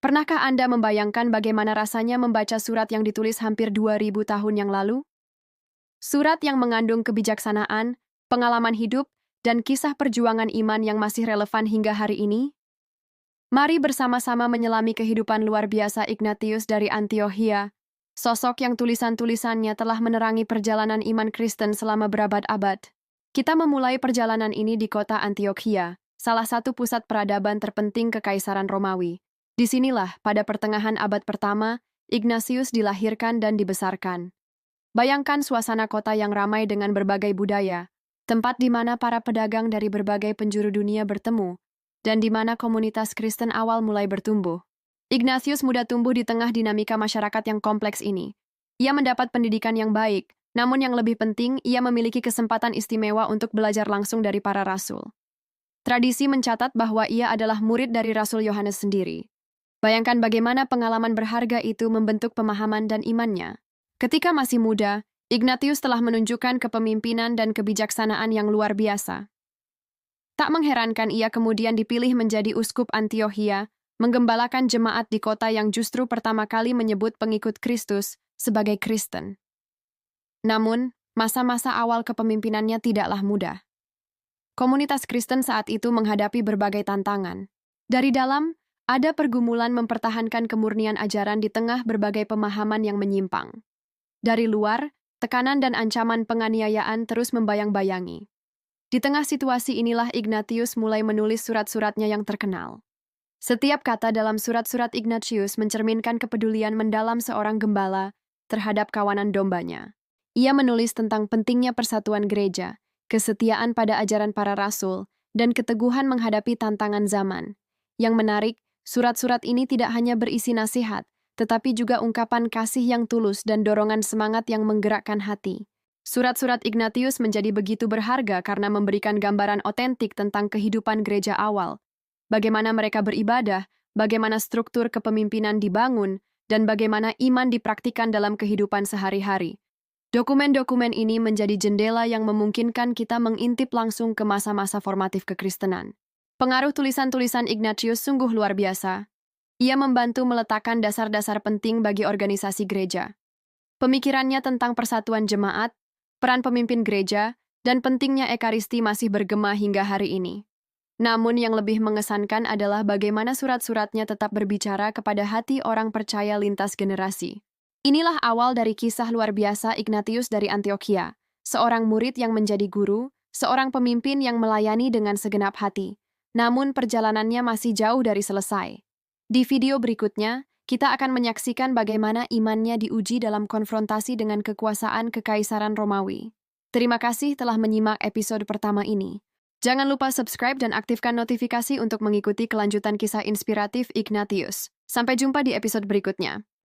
Pernahkah Anda membayangkan bagaimana rasanya membaca surat yang ditulis hampir 2000 tahun yang lalu? Surat yang mengandung kebijaksanaan, pengalaman hidup, dan kisah perjuangan iman yang masih relevan hingga hari ini? Mari bersama-sama menyelami kehidupan luar biasa Ignatius dari Antiokhia, sosok yang tulisan-tulisannya telah menerangi perjalanan iman Kristen selama berabad-abad. Kita memulai perjalanan ini di kota Antiokhia, salah satu pusat peradaban terpenting Kekaisaran Romawi. Disinilah, pada pertengahan abad pertama, Ignatius dilahirkan dan dibesarkan. Bayangkan suasana kota yang ramai dengan berbagai budaya, tempat di mana para pedagang dari berbagai penjuru dunia bertemu, dan di mana komunitas Kristen awal mulai bertumbuh. Ignatius muda tumbuh di tengah dinamika masyarakat yang kompleks ini. Ia mendapat pendidikan yang baik, namun yang lebih penting, ia memiliki kesempatan istimewa untuk belajar langsung dari para rasul. Tradisi mencatat bahwa ia adalah murid dari Rasul Yohanes sendiri. Bayangkan bagaimana pengalaman berharga itu membentuk pemahaman dan imannya. Ketika masih muda, Ignatius telah menunjukkan kepemimpinan dan kebijaksanaan yang luar biasa. Tak mengherankan ia kemudian dipilih menjadi uskup Antiokhia, menggembalakan jemaat di kota yang justru pertama kali menyebut pengikut Kristus sebagai Kristen. Namun, masa-masa awal kepemimpinannya tidaklah mudah. Komunitas Kristen saat itu menghadapi berbagai tantangan. Dari dalam, ada pergumulan mempertahankan kemurnian ajaran di tengah berbagai pemahaman yang menyimpang. Dari luar, tekanan dan ancaman penganiayaan terus membayang-bayangi. Di tengah situasi inilah Ignatius mulai menulis surat-suratnya yang terkenal. Setiap kata dalam surat-surat Ignatius mencerminkan kepedulian mendalam seorang gembala terhadap kawanan dombanya. Ia menulis tentang pentingnya persatuan gereja, kesetiaan pada ajaran para rasul, dan keteguhan menghadapi tantangan zaman. Yang menarik, surat-surat ini tidak hanya berisi nasihat, tetapi juga ungkapan kasih yang tulus dan dorongan semangat yang menggerakkan hati. Surat-surat Ignatius menjadi begitu berharga karena memberikan gambaran otentik tentang kehidupan gereja awal, bagaimana mereka beribadah, bagaimana struktur kepemimpinan dibangun, dan bagaimana iman dipraktikkan dalam kehidupan sehari-hari. Dokumen-dokumen ini menjadi jendela yang memungkinkan kita mengintip langsung ke masa-masa formatif kekristenan. Pengaruh tulisan-tulisan Ignatius sungguh luar biasa. Ia membantu meletakkan dasar-dasar penting bagi organisasi gereja. Pemikirannya tentang persatuan jemaat, peran pemimpin gereja, dan pentingnya ekaristi masih bergema hingga hari ini. Namun yang lebih mengesankan adalah bagaimana surat-suratnya tetap berbicara kepada hati orang percaya lintas generasi. Inilah awal dari kisah luar biasa Ignatius dari Antiokhia, seorang murid yang menjadi guru, seorang pemimpin yang melayani dengan segenap hati. Namun perjalanannya masih jauh dari selesai. Di video berikutnya, kita akan menyaksikan bagaimana imannya diuji dalam konfrontasi dengan kekuasaan Kekaisaran Romawi. Terima kasih telah menyimak episode pertama ini. Jangan lupa subscribe dan aktifkan notifikasi untuk mengikuti kelanjutan kisah inspiratif Ignatius. Sampai jumpa di episode berikutnya.